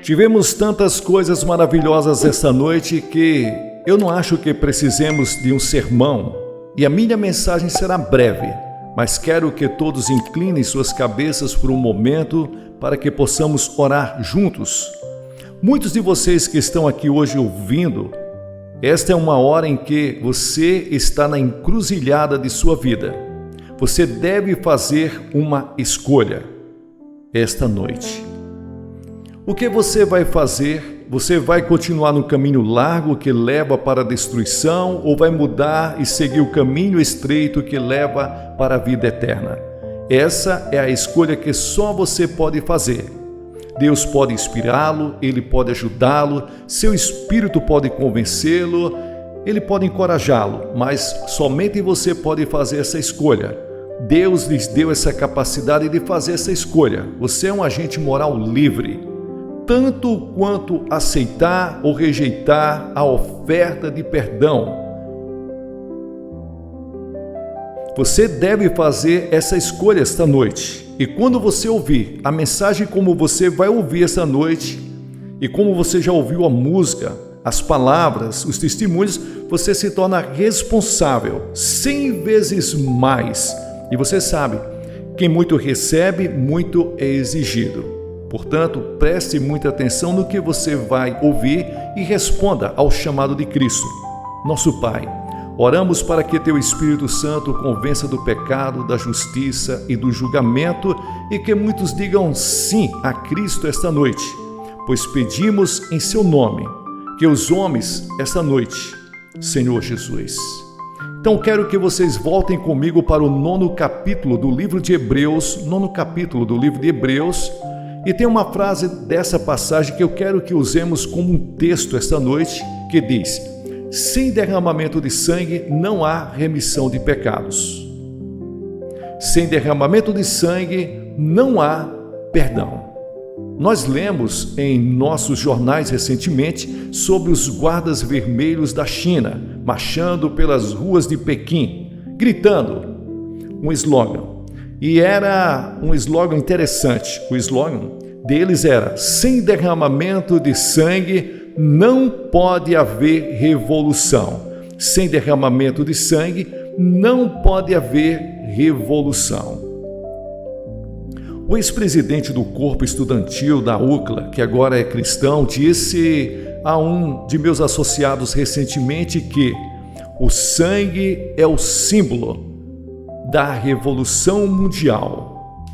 Tivemos tantas coisas maravilhosas esta noite que eu não acho que precisemos de um sermão, e a minha mensagem será breve, mas quero que todos inclinem suas cabeças por um momento para que possamos orar juntos. Muitos de vocês que estão aqui hoje ouvindo, esta é uma hora em que você está na encruzilhada de sua vida. Você deve fazer uma escolha esta noite. O que você vai fazer? Você vai continuar no caminho largo que leva para a destruição ou vai mudar e seguir o caminho estreito que leva para a vida eterna? Essa é a escolha que só você pode fazer. Deus pode inspirá-lo, Ele pode ajudá-lo, seu Espírito pode convencê-lo, Ele pode encorajá-lo, mas somente você pode fazer essa escolha. Deus lhes deu essa capacidade de fazer essa escolha. Você é um agente moral livre, tanto quanto aceitar ou rejeitar a oferta de perdão. Você deve fazer essa escolha esta noite. E quando você ouvir a mensagem como você vai ouvir esta noite, e como você já ouviu a música, as palavras, os testemunhos, você se torna responsável 100 vezes mais. E você sabe, quem muito recebe, muito é exigido. Portanto, preste muita atenção no que você vai ouvir e responda ao chamado de Cristo. Nosso Pai, oramos para que Teu Espírito Santo convença do pecado, da justiça e do julgamento e que muitos digam sim a Cristo esta noite, pois pedimos em Seu nome que os homens esta noite, Senhor Jesus. Então quero que vocês voltem comigo para o 9º capítulo do livro de Hebreus, e tem uma frase dessa passagem que eu quero que usemos como um texto esta noite, que diz: sem derramamento de sangue não há remissão de pecados. Sem derramamento de sangue não há perdão. Nós lemos em nossos jornais recentemente sobre os guardas vermelhos da China, marchando pelas ruas de Pequim, gritando um slogan. E era um slogan interessante. O slogan deles era: sem derramamento de sangue não pode haver revolução. Sem derramamento de sangue não pode haver revolução. O ex-presidente do corpo estudantil da UCLA, que agora é cristão, disse a um de meus associados recentemente que o sangue é o símbolo da Revolução Mundial.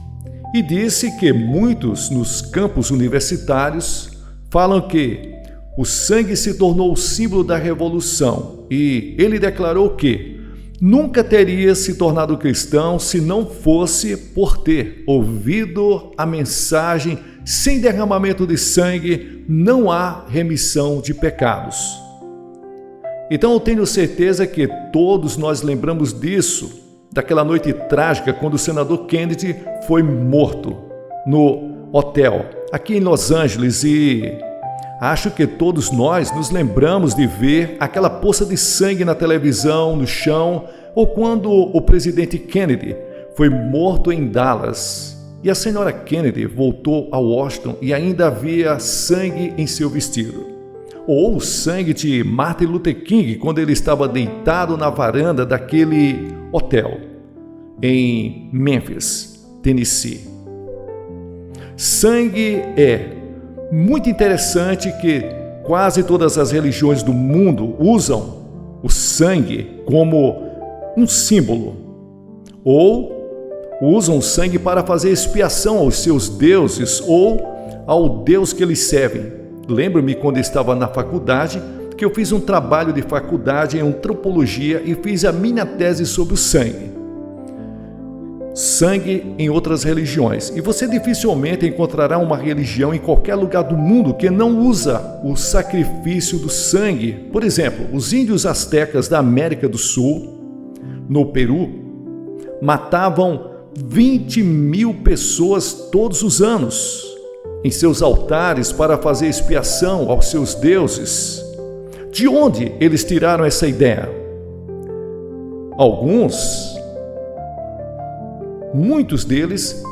E disse que muitos nos campos universitários falam que o sangue se tornou o símbolo da revolução. E ele declarou que nunca teria se tornado cristão se não fosse por ter ouvido a mensagem: sem derramamento de sangue não há remissão de pecados. Então eu tenho certeza que todos nós lembramos disso, daquela noite trágica quando o senador Kennedy foi morto no hotel aqui em Los Angeles, e acho que todos nós nos lembramos de ver aquela poça de sangue na televisão, no chão, ou quando o presidente Kennedy foi morto em Dallas e a senhora Kennedy voltou a Washington e ainda havia sangue em seu vestido. Ou o sangue de Martin Luther King quando ele estava deitado na varanda daquele hotel em Memphis, Tennessee. Sangue é muito interessante que quase todas as religiões do mundo usam o sangue como um símbolo, ou usam o sangue para fazer expiação aos seus deuses ou ao Deus que eles servem. Lembro-me quando estava na faculdade que eu fiz um trabalho de faculdade em antropologia e fiz a minha tese sobre o sangue. Sangue em outras religiões. E você dificilmente encontrará uma religião em qualquer lugar do mundo que não usa o sacrifício do sangue. Por exemplo, os índios astecas da América do Sul, no Peru, matavam 20.000 pessoas todos os anos em seus altares para fazer expiação aos seus deuses. De onde eles tiraram essa ideia? Muitos deles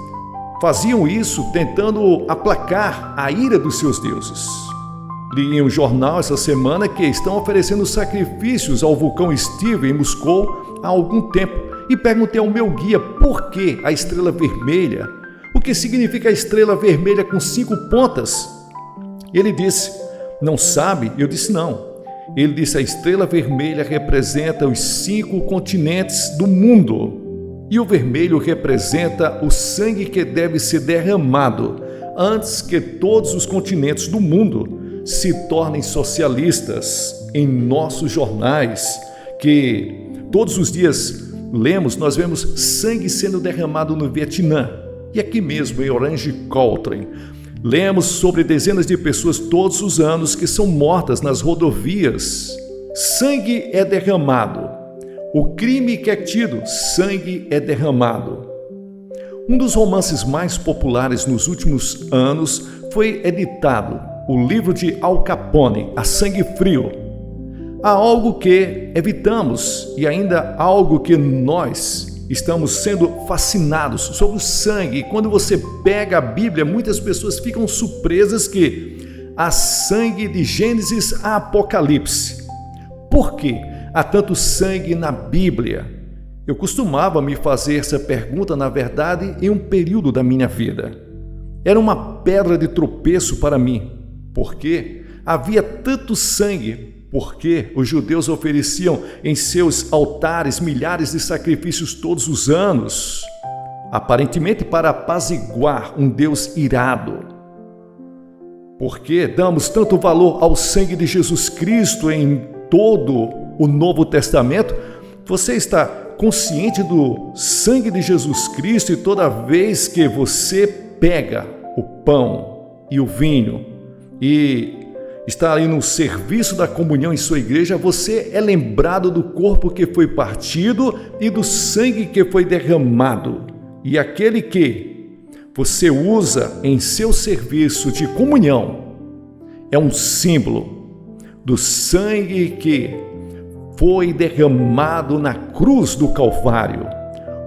faziam isso tentando aplacar a ira dos seus deuses. Li em um jornal essa semana que estão oferecendo sacrifícios ao vulcão Steve em Moscou há algum tempo e perguntei ao meu guia por que a estrela vermelha, o que significa a estrela vermelha com 5 pontas. Ele disse, não sabe? Eu disse não. Ele disse, a estrela vermelha representa os 5 continentes do mundo e o vermelho representa o sangue que deve ser derramado antes que todos os continentes do mundo se tornem socialistas. Em nossos jornais, que todos os dias lemos, nós vemos sangue sendo derramado no Vietnã e aqui mesmo em Orange County. Lemos sobre dezenas de pessoas todos os anos que são mortas nas rodovias. Sangue é derramado. O crime que é tido, sangue é derramado. Um dos romances mais populares nos últimos anos foi editado, o livro de Al Capone, A Sangue Frio. Há algo que evitamos e ainda algo que nós estamos sendo fascinados sobre o sangue. Quando você pega a Bíblia, muitas pessoas ficam surpresas que há sangue de Gênesis a Apocalipse. Por que há tanto sangue na Bíblia? Eu costumava me fazer essa pergunta, na verdade, em um período da minha vida. Era uma pedra de tropeço para mim. Por que havia tanto sangue? Porque os judeus ofereciam em seus altares milhares de sacrifícios todos os anos, aparentemente para apaziguar um Deus irado. Por que damos tanto valor ao sangue de Jesus Cristo em todo o Novo Testamento? Você está consciente do sangue de Jesus Cristo e toda vez que você pega o pão e o vinho e está ali no serviço da comunhão em sua igreja, você é lembrado do corpo que foi partido e do sangue que foi derramado. E aquele que você usa em seu serviço de comunhão é um símbolo do sangue que foi derramado na cruz do Calvário,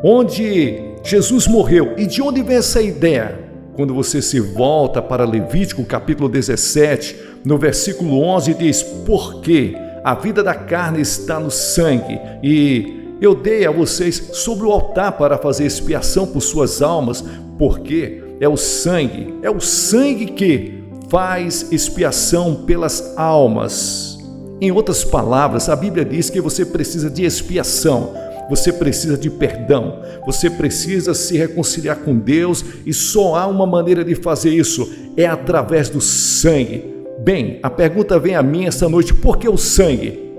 onde Jesus morreu. E de onde vem essa ideia? Quando você se volta para Levítico capítulo 17, no versículo 11 diz, porque a vida da carne está no sangue, e eu dei a vocês sobre o altar para fazer expiação por suas almas, porque é o sangue que faz expiação pelas almas. Em outras palavras, a Bíblia diz que você precisa de expiação, você precisa de perdão, você precisa se reconciliar com Deus e só há uma maneira de fazer isso, é através do sangue. Bem, a pergunta vem a mim esta noite, por que o sangue?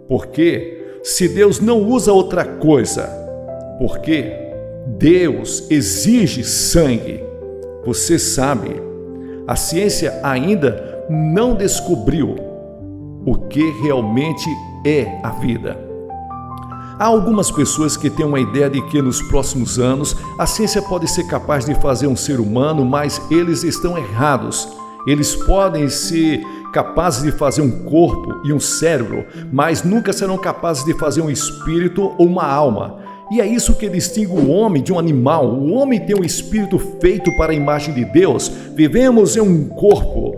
Porque se Deus não usa outra coisa, porque Deus exige sangue. Você sabe, a ciência ainda não descobriu o que realmente é a vida. Há algumas pessoas que têm uma ideia de que nos próximos anos a ciência pode ser capaz de fazer um ser humano, mas eles estão errados. Eles podem ser capazes de fazer um corpo e um cérebro, mas nunca serão capazes de fazer um espírito ou uma alma. E é isso que distingue o homem de um animal. O homem tem um espírito feito para a imagem de Deus. Vivemos em um corpo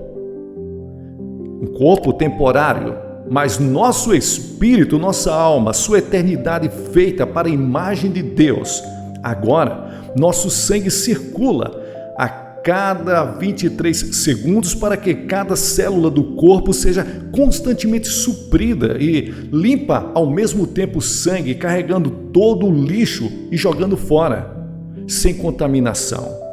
temporário, mas nosso espírito, nossa alma, sua eternidade feita para a imagem de Deus. Agora, nosso sangue circula a cada 23 segundos para que cada célula do corpo seja constantemente suprida e limpa ao mesmo tempo o sangue, carregando todo o lixo e jogando fora, sem contaminação.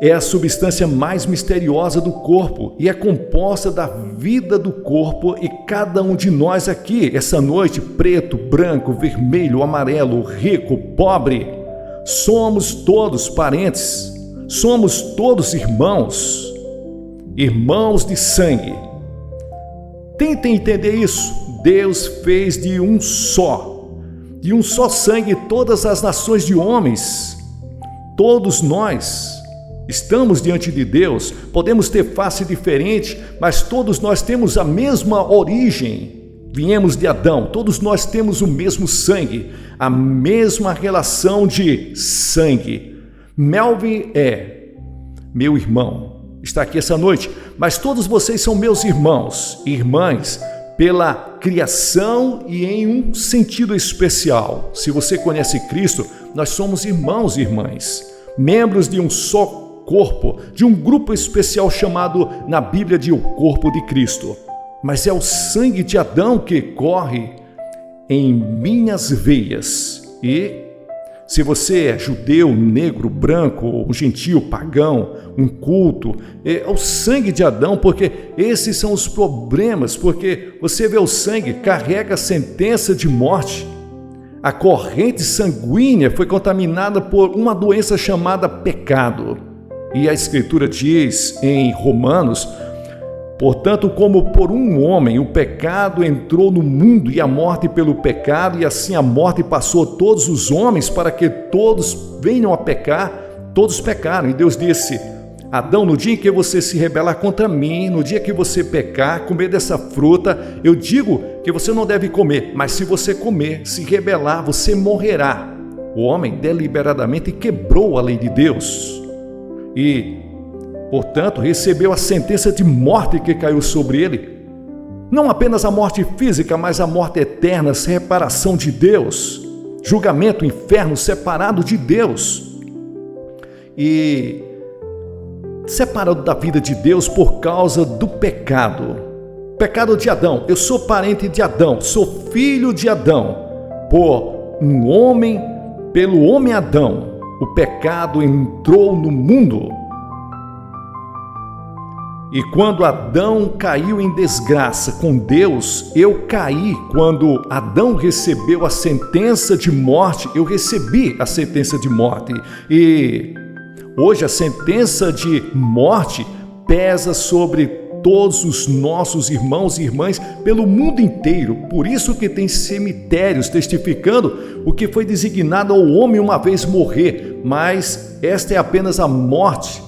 É a substância mais misteriosa do corpo e é composta da vida do corpo, e cada um de nós aqui, essa noite, preto, branco, vermelho, amarelo, rico, pobre, somos todos parentes, somos todos irmãos de sangue. Tentem entender isso. Deus fez de um só sangue todas as nações de homens. Todos nós estamos diante de Deus, podemos ter face diferente, mas todos nós temos a mesma origem. Viemos de Adão, todos nós temos o mesmo sangue, a mesma relação de sangue. Melvin é meu irmão, está aqui essa noite, mas todos vocês são meus irmãos e irmãs pela criação e em um sentido especial. Se você conhece Cristo, nós somos irmãos e irmãs, membros de um só corpo, de um grupo especial chamado na Bíblia de o corpo de Cristo. Mas é o sangue de Adão que corre em minhas veias. E se você é judeu, negro, branco, gentil, pagão, um culto, é o sangue de Adão, porque esses são os problemas, porque você vê o sangue, carrega a sentença de morte. A corrente sanguínea foi contaminada por uma doença chamada pecado. E a Escritura diz em Romanos: portanto, como por um homem o pecado entrou no mundo e a morte pelo pecado, e assim a morte passou a todos os homens para que todos venham a pecar, todos pecaram. E Deus disse: Adão, no dia em que você se rebelar contra mim, no dia que você pecar, comer dessa fruta, eu digo que você não deve comer, mas se você comer, se rebelar, você morrerá. O homem deliberadamente quebrou a lei de Deus e, portanto, recebeu a sentença de morte que caiu sobre ele. Não apenas a morte física, mas a morte eterna, separação de Deus, julgamento, inferno, separado de Deus. E separado da vida de Deus por causa do pecado. Pecado de Adão. Eu sou parente de Adão, sou filho de Adão. Por um homem, pelo homem Adão, o pecado entrou no mundo. E quando Adão caiu em desgraça com Deus, eu caí. Quando Adão recebeu a sentença de morte, eu recebi a sentença de morte. E hoje a sentença de morte pesa sobre todos os nossos irmãos e irmãs pelo mundo inteiro. Por isso que tem cemitérios testificando o que foi designado ao homem uma vez morrer. Mas esta é apenas a morte.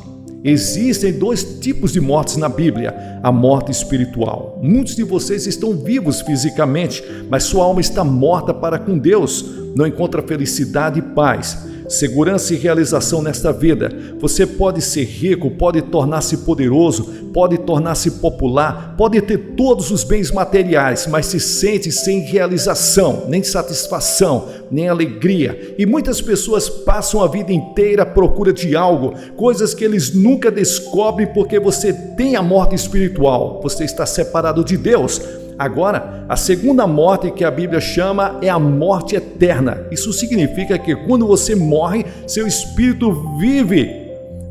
Existem dois tipos de mortes na Bíblia: a morte espiritual. Muitos de vocês estão vivos fisicamente, mas sua alma está morta para com Deus. Não encontra felicidade e paz, segurança e realização nesta vida. Você pode ser rico, pode tornar-se poderoso, pode tornar-se popular, pode ter todos os bens materiais, mas se sente sem realização, nem satisfação, nem alegria. E muitas pessoas passam a vida inteira à procura de algo, coisas que eles nunca descobrem, porque você tem a morte espiritual, você está separado de Deus. Agora, a segunda morte que a Bíblia chama é a morte eterna. Isso significa que quando você morre, seu espírito vive,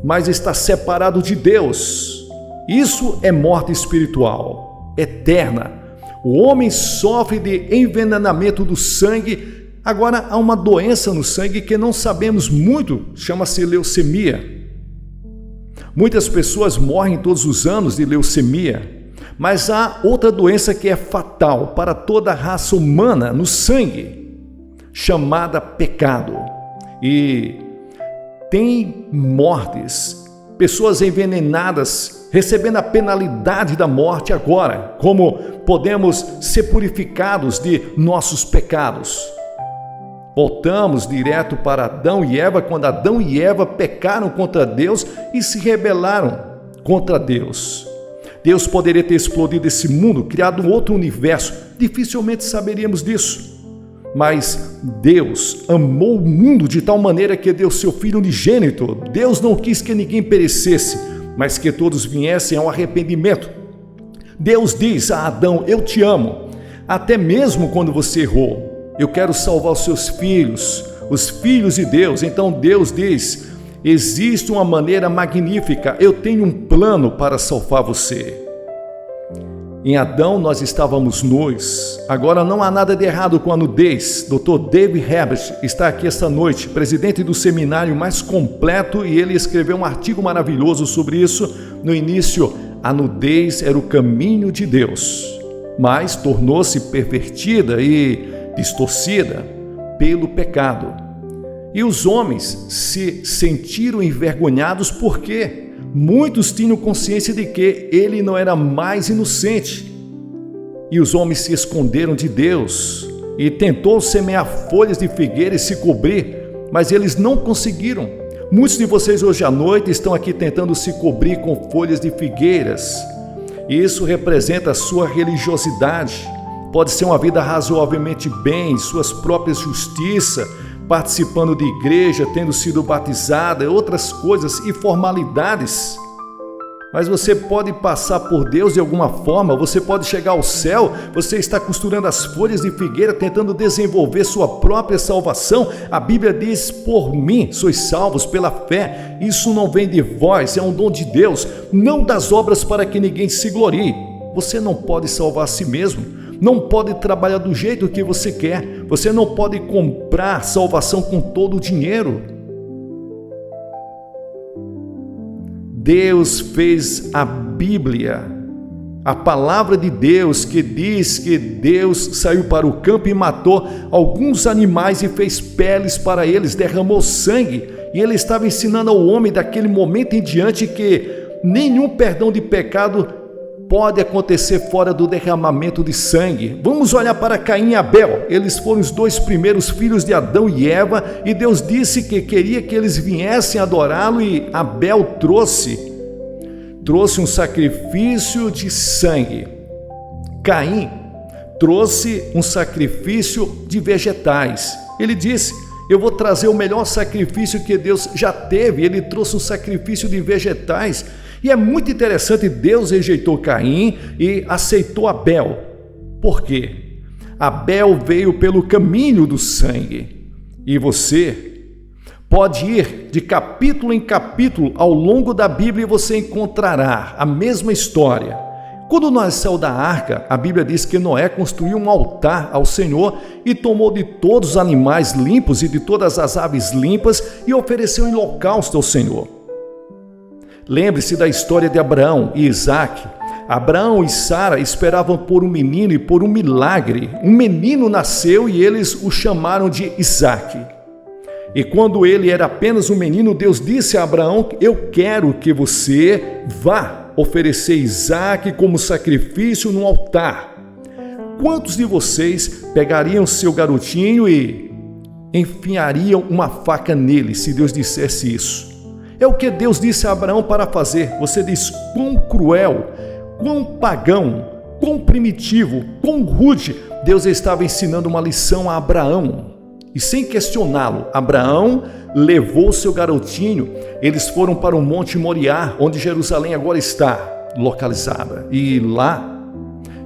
mas está separado de Deus. Isso é morte espiritual, eterna. O homem sofre de envenenamento do sangue. Agora, há uma doença no sangue que não sabemos muito, chama-se leucemia. Muitas pessoas morrem todos os anos de leucemia. Mas há outra doença que é fatal para toda a raça humana no sangue, chamada pecado. E tem mortes, pessoas envenenadas, recebendo a penalidade da morte agora. Como podemos ser purificados de nossos pecados? Voltamos direto para Adão e Eva, quando Adão e Eva pecaram contra Deus e se rebelaram contra Deus. Deus poderia ter explodido esse mundo, criado um outro universo. Dificilmente saberíamos disso. Mas Deus amou o mundo de tal maneira que deu seu Filho unigênito. Deus não quis que ninguém perecesse, mas que todos viessem ao arrependimento. Deus diz a Adão: eu te amo, até mesmo quando você errou. Eu quero salvar os seus filhos, os filhos de Deus. Então Deus diz: existe uma maneira magnífica, eu tenho um plano para salvar você. Em Adão nós estávamos nus, agora não há nada de errado com a nudez. Dr. David Herbert está aqui esta noite, presidente do seminário mais completo, e ele escreveu um artigo maravilhoso sobre isso. No início, a nudez era o caminho de Deus, mas tornou-se pervertida e distorcida pelo pecado. E os homens se sentiram envergonhados porque muitos tinham consciência de que ele não era mais inocente. E os homens se esconderam de Deus e tentou semear folhas de figueira e se cobrir, mas eles não conseguiram. Muitos de vocês hoje à noite estão aqui tentando se cobrir com folhas de figueiras. E isso representa a sua religiosidade. Pode ser uma vida razoavelmente bem, suas próprias justiças, participando de igreja, tendo sido batizada, outras coisas e formalidades. Mas você pode passar por Deus de alguma forma, você pode chegar ao céu, você está costurando as folhas de figueira, tentando desenvolver sua própria salvação. A Bíblia diz, por mim sois salvos pela fé. Isso não vem de vós, é um dom de Deus, não das obras para que ninguém se glorie. Você não pode salvar a si mesmo, não pode trabalhar do jeito que você quer, você não pode comprar salvação com todo o dinheiro. Deus fez a Bíblia, a palavra de Deus, que diz que Deus saiu para o campo e matou alguns animais e fez peles para eles, derramou sangue, e ele estava ensinando ao homem daquele momento em diante que nenhum perdão de pecado pode acontecer fora do derramamento de sangue. Vamos olhar para Caim e Abel. Eles foram os dois primeiros filhos de Adão e Eva, e Deus disse que queria que eles viessem adorá-lo, e Abel trouxe um sacrifício de sangue. Caim trouxe um sacrifício de vegetais. Ele disse, eu vou trazer o melhor sacrifício que Deus já teve. Ele trouxe um sacrifício de vegetais. E é muito interessante, Deus rejeitou Caim e aceitou Abel. Por quê? Abel veio pelo caminho do sangue. E você pode ir de capítulo em capítulo ao longo da Bíblia e você encontrará a mesma história. Quando Noé saiu da arca, a Bíblia diz que Noé construiu um altar ao Senhor e tomou de todos os animais limpos e de todas as aves limpas e ofereceu em holocausto ao Senhor. Lembre-se da história de Abraão e Isaque. Abraão e Sara esperavam por um menino e por um milagre. Um menino nasceu e eles o chamaram de Isaque. E quando ele era apenas um menino, Deus disse a Abraão, eu quero que você vá oferecer Isaque como sacrifício no altar. Quantos de vocês pegariam seu garotinho e enfiariam uma faca nele se Deus dissesse isso? É o que Deus disse a Abraão para fazer. Você diz, quão cruel, quão pagão, quão primitivo, quão rude. Deus estava ensinando uma lição a Abraão. E sem questioná-lo, Abraão levou seu garotinho. Eles foram para o Monte Moriá, onde Jerusalém agora está localizada. E lá,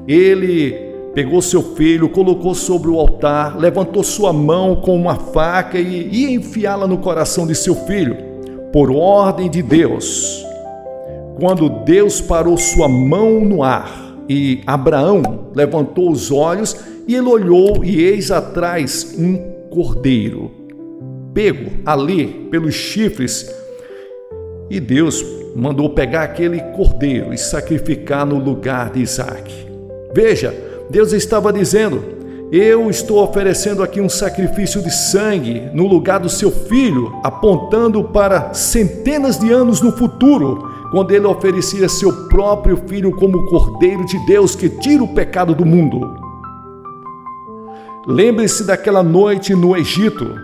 ele pegou seu filho, colocou sobre o altar, levantou sua mão com uma faca e ia enfiá-la no coração de seu filho. Por ordem de Deus, quando Deus parou sua mão no ar e Abraão levantou os olhos e ele olhou e eis atrás um cordeiro, pego ali pelos chifres, e Deus mandou pegar aquele cordeiro e sacrificar no lugar de Isaque. Veja, Deus estava dizendo, eu estou oferecendo aqui um sacrifício de sangue no lugar do seu filho, apontando para centenas de anos no futuro, quando ele oferecia seu próprio filho como cordeiro de Deus que tira o pecado do mundo. Lembre-se daquela noite no Egito.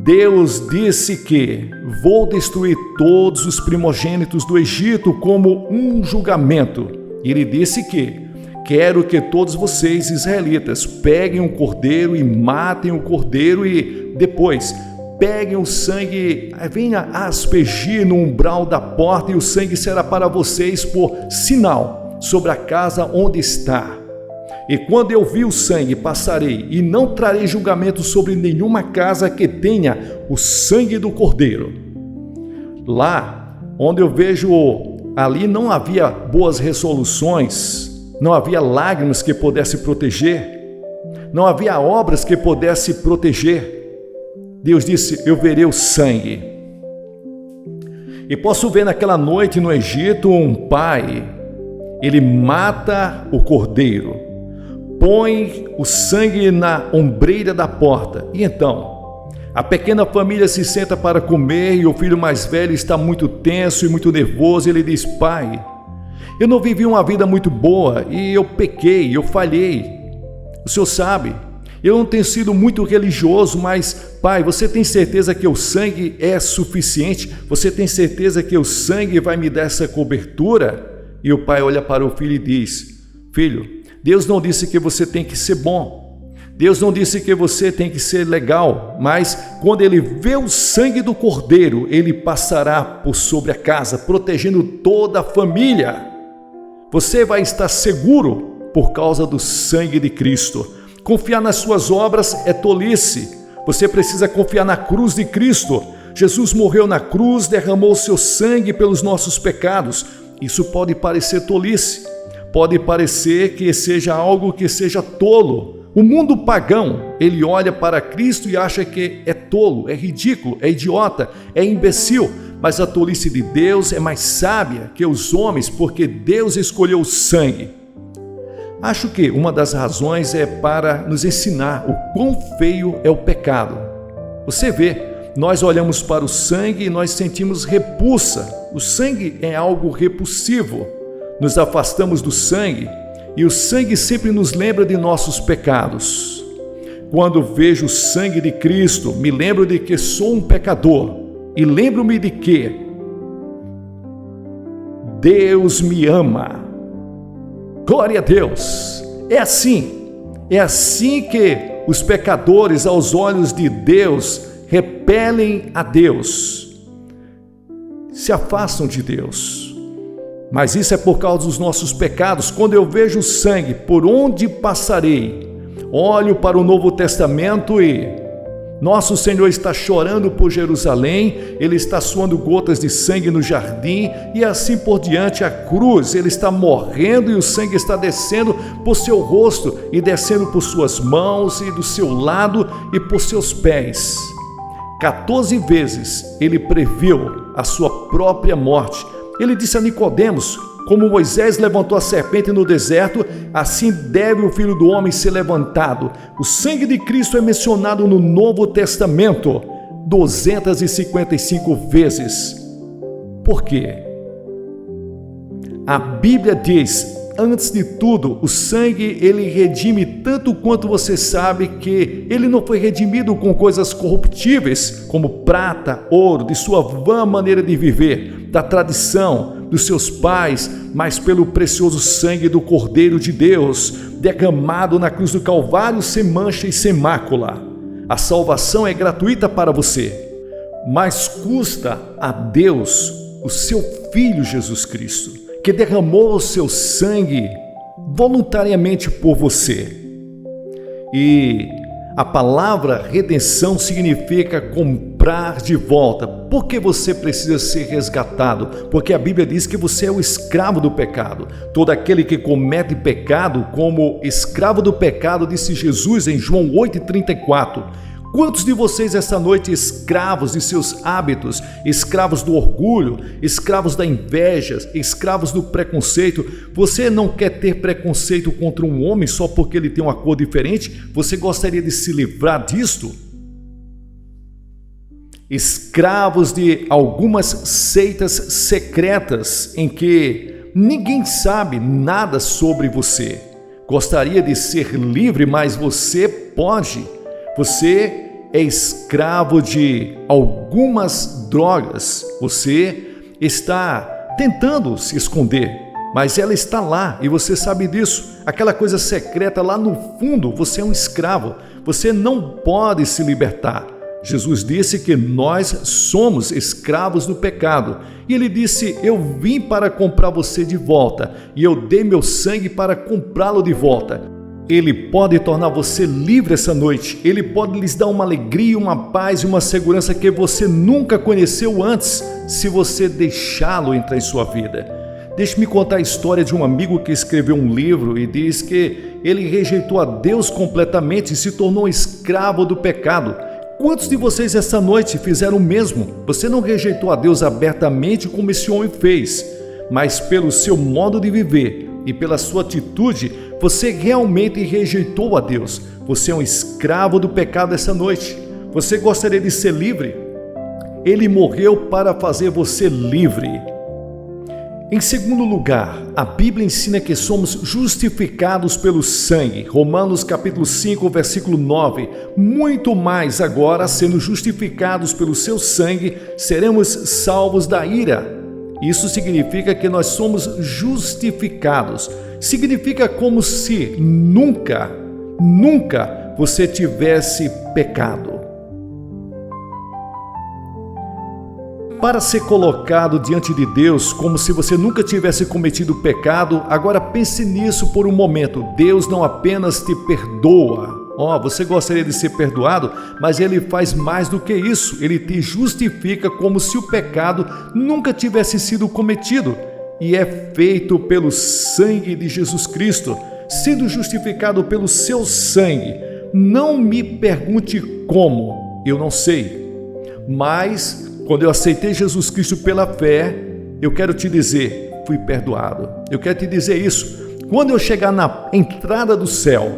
Deus disse que vou destruir todos os primogênitos do Egito como um julgamento. Ele disse que quero que todos vocês, israelitas, peguem um cordeiro e matem o cordeiro e depois peguem o sangue, venha aspergir no umbral da porta e o sangue será para vocês por sinal sobre a casa onde está. E quando eu vi o sangue, passarei e não trarei julgamento sobre nenhuma casa que tenha o sangue do cordeiro. Lá onde eu vejo, ali não havia boas resoluções, não havia lágrimas que pudesse proteger, não havia obras que pudesse proteger. Deus disse, eu verei o sangue. E posso ver naquela noite no Egito um pai, ele mata o cordeiro, põe o sangue na ombreira da porta, e então a pequena família se senta para comer e o filho mais velho está muito tenso e muito nervoso. Ele diz, pai, eu não vivi uma vida muito boa e eu pequei, eu falhei. O senhor sabe, Eu não tenho sido muito religioso, mas, Pai, você tem certeza que o sangue é suficiente? Você tem certeza que o sangue vai me dar essa cobertura? E o pai olha para o filho e diz: filho, Deus não disse que você tem que ser bom. Deus não disse que você tem que ser legal, mas quando ele vê o sangue do cordeiro, ele passará por sobre a casa, protegendo toda a família. Você vai estar seguro por causa do sangue de Cristo. Confiar nas suas obras é tolice. Você precisa confiar na cruz de Cristo. Jesus morreu na cruz, derramou seu sangue pelos nossos pecados. Isso pode parecer tolice, pode parecer que seja algo que seja tolo. O mundo pagão, ele olha para Cristo e acha que é tolo, é ridículo, é idiota, é imbecil. Mas a tolice de Deus é mais sábia que os homens, porque Deus escolheu o sangue. Acho que uma das razões é para nos ensinar o quão feio é o pecado. Você vê, nós olhamos para o sangue e nós sentimos repulsa. O sangue é algo repulsivo. Nos afastamos do sangue e o sangue sempre nos lembra de nossos pecados. Quando vejo o sangue de Cristo, me lembro de que sou um pecador e lembro-me de que Deus me ama. Glória a Deus! É assim que os pecadores, aos olhos de Deus, repelem a Deus, se afastam de Deus. Mas isso é por causa dos nossos pecados. Quando eu vejo o sangue, por onde passarei? Olho para o Novo Testamento e nosso Senhor está chorando por Jerusalém, Ele está suando gotas de sangue no jardim e assim por diante. A cruz, Ele está morrendo e o sangue está descendo por seu rosto e descendo por suas mãos e do seu lado e por seus pés. 14 vezes Ele previu a sua própria morte. Ele disse a Nicodemos: como Moisés levantou a serpente no deserto, assim deve o Filho do Homem ser levantado. O sangue de Cristo é mencionado no Novo Testamento 255 vezes. Por quê? A Bíblia diz, antes de tudo, o sangue ele redime tanto quanto você sabe que ele não foi redimido com coisas corruptíveis, como prata, ouro, de sua vã maneira de viver, da tradição, dos seus pais, mas pelo precioso sangue do Cordeiro de Deus, derramado na cruz do Calvário sem mancha e sem mácula. A salvação é gratuita para você, mas custa a Deus o seu Filho Jesus Cristo, que derramou o seu sangue voluntariamente por você. E a palavra redenção significa comprar de volta. Por que você precisa ser resgatado? Porque a Bíblia diz que você é o escravo do pecado. Todo aquele que comete pecado, como escravo do pecado, disse Jesus em João 8,34. Quantos de vocês esta noite escravos de seus hábitos, escravos do orgulho, escravos da inveja, escravos do preconceito? Você não quer ter preconceito contra um homem só porque ele tem uma cor diferente? Você gostaria de se livrar disto? Escravos de algumas seitas secretas em que ninguém sabe nada sobre você. Gostaria de ser livre, mas você pode. Você é escravo de algumas drogas. Você está tentando se esconder, mas ela está lá e você sabe disso. Aquela coisa secreta lá no fundo, você é um escravo. Você não pode se libertar. Jesus disse que nós somos escravos do pecado. E ele disse: eu vim para comprar você de volta e eu dei meu sangue para comprá-lo de volta. Ele pode tornar você livre essa noite. Ele pode lhes dar uma alegria, uma paz e uma segurança que você nunca conheceu antes, se você deixá-lo entrar em sua vida. Deixe-me contar a história de um amigo que escreveu um livro e diz que ele rejeitou a Deus completamente e se tornou escravo do pecado. Quantos de vocês essa noite fizeram o mesmo? Você não rejeitou a Deus abertamente como esse homem fez, mas pelo seu modo de viver e pela sua atitude, você realmente rejeitou a Deus. Você é um escravo do pecado essa noite. Você gostaria de ser livre? Ele morreu para fazer você livre. Em segundo lugar, a Bíblia ensina que somos justificados pelo sangue. Romanos capítulo 5, versículo 9. Muito mais agora, sendo justificados pelo seu sangue, seremos salvos da ira. Isso significa que nós somos justificados. Significa como se nunca você tivesse pecado. Para ser colocado diante de Deus como se você nunca tivesse cometido pecado, agora pense nisso por um momento. Deus não apenas te perdoa. Você gostaria de ser perdoado, mas Ele faz mais do que isso. Ele te justifica como se o pecado nunca tivesse sido cometido. E é feito pelo sangue de Jesus Cristo. Sendo justificado pelo seu sangue. Não me pergunte como, eu não sei. Mas quando eu aceitei Jesus Cristo pela fé, eu quero te dizer, fui perdoado. Eu quero te dizer isso. Quando eu chegar na entrada do céu,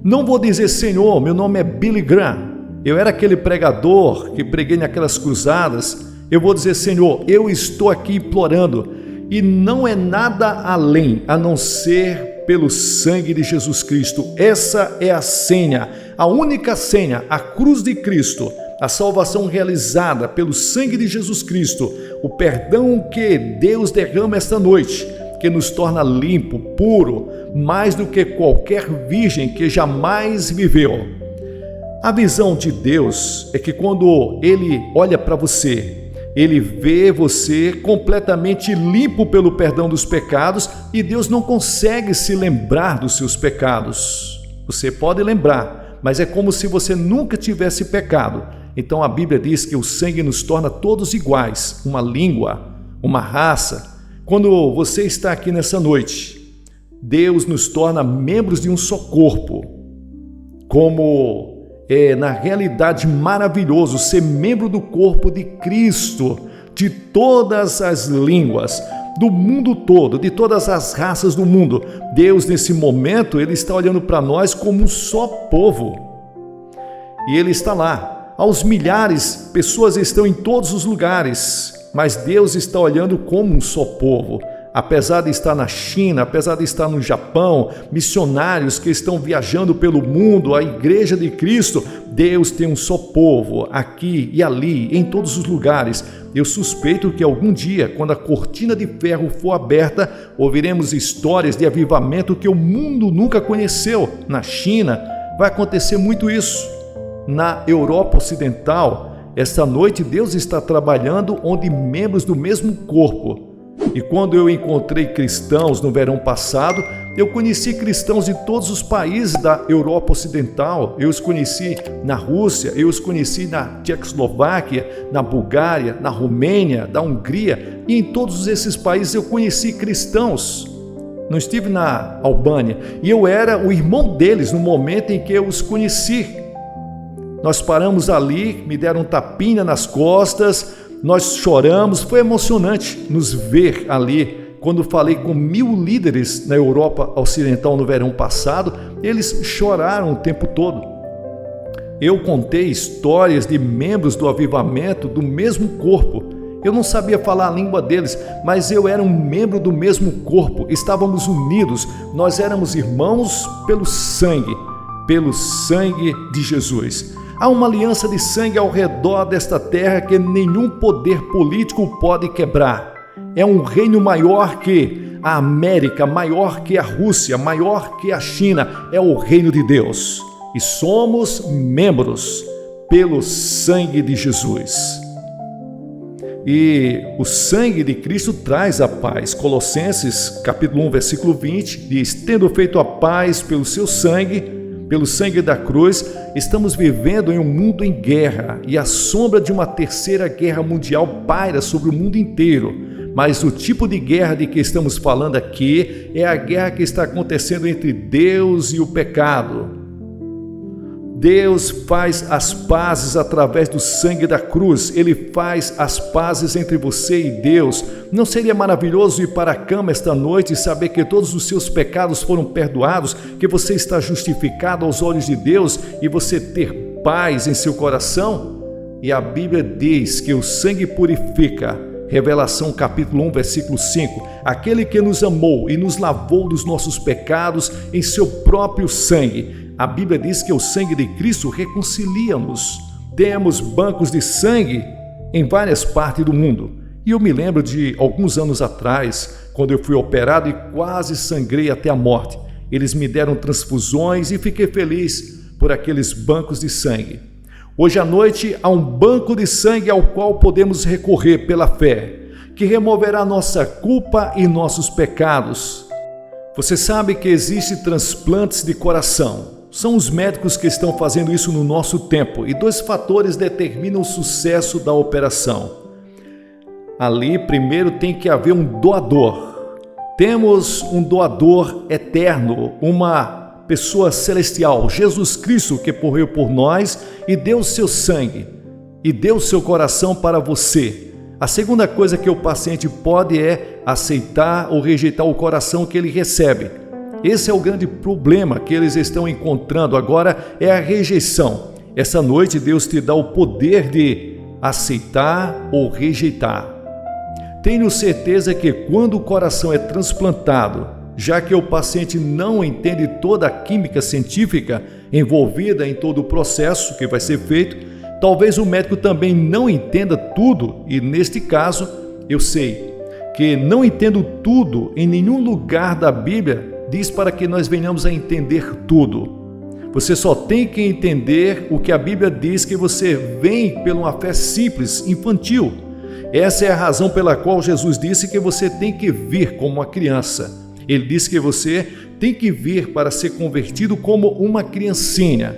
não vou dizer, Senhor, meu nome é Billy Graham. Eu era aquele pregador que preguei naquelas cruzadas. Eu vou dizer, Senhor, eu estou aqui implorando. E não é nada além, a não ser pelo sangue de Jesus Cristo. Essa é a senha, a única senha, a cruz de Cristo. A salvação realizada pelo sangue de Jesus Cristo, o perdão que Deus derrama esta noite, que nos torna limpo, puro, mais do que qualquer virgem que jamais viveu. A visão de Deus é que quando Ele olha para você, Ele vê você completamente limpo pelo perdão dos pecados e Deus não consegue se lembrar dos seus pecados. Você pode lembrar, mas é como se você nunca tivesse pecado. Então a Bíblia diz que o sangue nos torna todos iguais, uma língua, uma raça. Quando você está aqui nessa noite, Deus nos torna membros de um só corpo. Como é na realidade maravilhoso ser membro do corpo de Cristo, de todas as línguas, do mundo todo, de todas as raças do mundo. Deus nesse momento, Ele está olhando para nós como um só povo. E Ele está lá. Aos milhares, pessoas estão em todos os lugares, mas Deus está olhando como um só povo. Apesar de estar na China, apesar de estar no Japão, missionários que estão viajando pelo mundo, a Igreja de Cristo, Deus tem um só povo, aqui e ali, em todos os lugares. Eu suspeito que algum dia, quando a cortina de ferro for aberta, ouviremos histórias de avivamento que o mundo nunca conheceu. Na China, vai acontecer muito isso. Na Europa Ocidental, esta noite Deus está trabalhando onde membros do mesmo corpo. E quando eu encontrei cristãos no verão passado, eu conheci cristãos de todos os países da Europa Ocidental. Eu os conheci na Rússia, eu os conheci na Tchecoslováquia, na Bulgária, na Romênia, na Hungria. E em todos esses países eu conheci cristãos. Não estive na Albânia. E eu era o irmão deles no momento em que eu os conheci. Nós paramos ali, me deram um tapinha nas costas, nós choramos, foi emocionante nos ver ali. Quando falei com 1000 líderes na Europa Ocidental no verão passado, eles choraram o tempo todo. Eu contei histórias de membros do avivamento do mesmo corpo. Eu não sabia falar a língua deles, mas eu era um membro do mesmo corpo, estávamos unidos, nós éramos irmãos pelo sangue de Jesus. Há uma aliança de sangue ao redor desta terra que nenhum poder político pode quebrar. É um reino maior que a América, maior que a Rússia, maior que a China. É o reino de Deus. E somos membros pelo sangue de Jesus. E o sangue de Cristo traz a paz. Colossenses capítulo 1, versículo 20, diz: tendo feito a paz pelo seu sangue, pelo sangue da cruz, estamos vivendo em um mundo em guerra e a sombra de uma terceira guerra mundial paira sobre o mundo inteiro. Mas o tipo de guerra de que estamos falando aqui é a guerra que está acontecendo entre Deus e o pecado. Deus faz as pazes através do sangue da cruz. Ele faz as pazes entre você e Deus. Não seria maravilhoso ir para a cama esta noite e saber que todos os seus pecados foram perdoados, que você está justificado aos olhos de Deus e você ter paz em seu coração? E a Bíblia diz que o sangue purifica Revelação capítulo 1, versículo 5. Aquele que nos amou e nos lavou dos nossos pecados em seu próprio sangue. A Bíblia diz que o sangue de Cristo reconcilia-nos. Temos bancos de sangue em várias partes do mundo. E eu me lembro de alguns anos atrás, quando eu fui operado e quase sangrei até a morte. Eles me deram transfusões e fiquei feliz por aqueles bancos de sangue. Hoje à noite há um banco de sangue ao qual podemos recorrer pela fé, que removerá nossa culpa e nossos pecados. Você sabe que existem transplantes de coração. São os médicos que estão fazendo isso no nosso tempo, e 2 fatores determinam o sucesso da operação. Ali, primeiro, tem que haver um doador. Temos um doador eterno, uma pessoa celestial, Jesus Cristo, que morreu por nós e deu seu sangue, e deu seu coração para você. A segunda coisa que o paciente pode é aceitar ou rejeitar o coração que ele recebe. Esse é o grande problema que eles estão encontrando agora, é a rejeição. Essa noite Deus te dá o poder de aceitar ou rejeitar. Tenho certeza que quando o coração é transplantado, já que o paciente não entende toda a química científica envolvida em todo o processo que vai ser feito, talvez o médico também não entenda tudo, e neste caso, eu sei que não entendo tudo, em nenhum lugar da Bíblia diz para que nós venhamos a entender tudo. Você só tem que entender o que a Bíblia diz, que você vem por uma fé simples, infantil. Essa é a razão pela qual Jesus disse que você tem que vir como uma criança. Ele disse que você tem que vir para ser convertido como uma criancinha.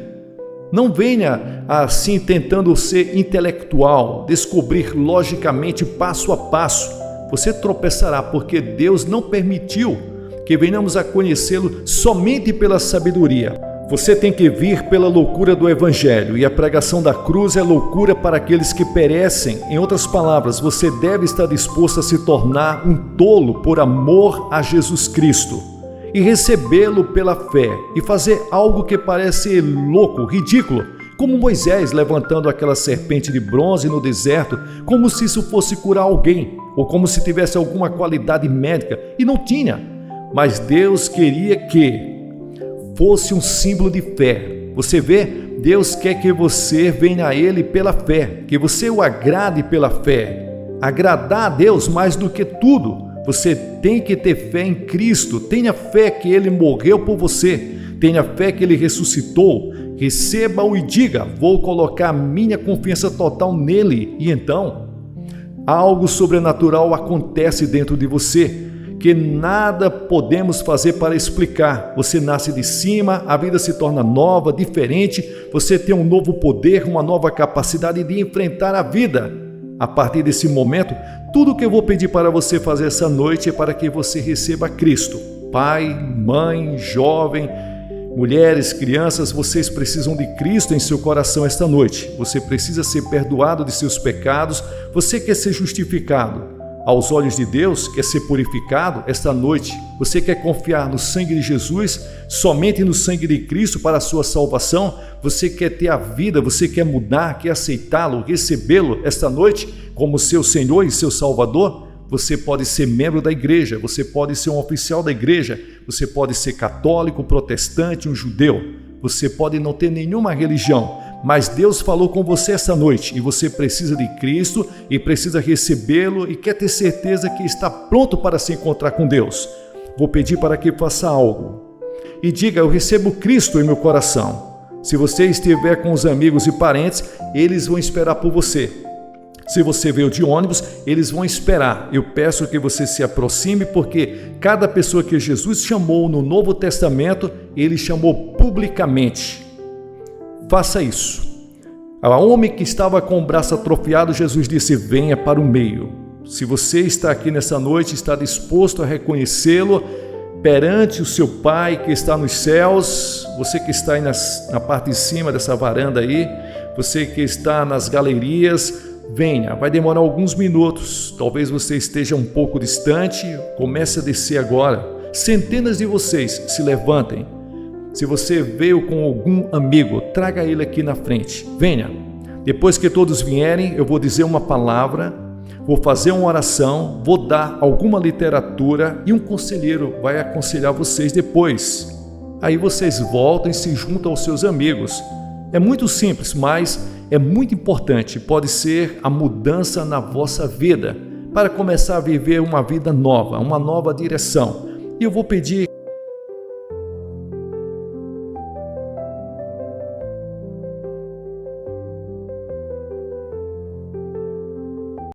Não venha assim tentando ser intelectual, descobrir logicamente passo a passo. Você tropeçará, porque Deus não permitiu que venhamos a conhecê-lo somente pela sabedoria. Você tem que vir pela loucura do Evangelho, e a pregação da cruz é loucura para aqueles que perecem. Em outras palavras, você deve estar disposto a se tornar um tolo por amor a Jesus Cristo e recebê-lo pela fé e fazer algo que parece louco, ridículo, como Moisés levantando aquela serpente de bronze no deserto, como se isso fosse curar alguém, ou como se tivesse alguma qualidade médica, e não tinha. Mas Deus queria que fosse um símbolo de fé. Você vê? Deus quer que você venha a Ele pela fé, que você o agrade pela fé. Agradar a Deus mais do que tudo. Você tem que ter fé em Cristo. Tenha fé que Ele morreu por você. Tenha fé que Ele ressuscitou. Receba-o e diga: vou colocar minha confiança total nele. E então, algo sobrenatural acontece dentro de você, que nada podemos fazer para explicar. Você nasce de cima, a vida se torna nova, diferente, você tem um novo poder, uma nova capacidade de enfrentar a vida. A partir desse momento, tudo que eu vou pedir para você fazer essa noite é para que você receba Cristo. Pai, mãe, jovem, mulheres, crianças, vocês precisam de Cristo em seu coração esta noite. Você precisa ser perdoado de seus pecados, você quer ser justificado aos olhos de Deus, quer ser purificado esta noite. Você quer confiar no sangue de Jesus, somente no sangue de Cristo para a sua salvação. Você quer ter a vida, você quer mudar, quer aceitá-lo, recebê-lo esta noite como seu Senhor e seu Salvador. Você pode ser membro da igreja, você pode ser um oficial da igreja, você pode ser católico, protestante, um judeu. Você pode não ter nenhuma religião, mas Deus falou com você essa noite e você precisa de Cristo e precisa recebê-lo e quer ter certeza que está pronto para se encontrar com Deus. Vou pedir para que faça algo e diga: eu recebo Cristo em meu coração. Se você estiver com os amigos e parentes, eles vão esperar por você. Se você veio de ônibus, eles vão esperar. Eu peço que você se aproxime, porque cada pessoa que Jesus chamou no Novo Testamento, ele chamou publicamente. Faça isso. Ao homem que estava com o braço atrofiado, Jesus disse: venha para o meio. Se você está aqui nessa noite, está disposto a reconhecê-lo perante o seu Pai que está nos céus, você que está aí na parte de cima dessa varanda aí, você que está nas galerias, venha. Vai demorar alguns minutos, talvez você esteja um pouco distante, comece a descer agora. Centenas de vocês se levantem. Se você veio com algum amigo, traga ele aqui na frente. Venha. Depois que todos vierem, eu vou dizer uma palavra Vou fazer uma oração, vou dar alguma literatura e um conselheiro vai aconselhar vocês depois. Aí vocês voltam e se juntam aos seus amigos. É muito simples, mas é muito importante. Pode ser a mudança na vossa vida, para começar a viver uma vida nova, uma nova direção. E eu vou pedir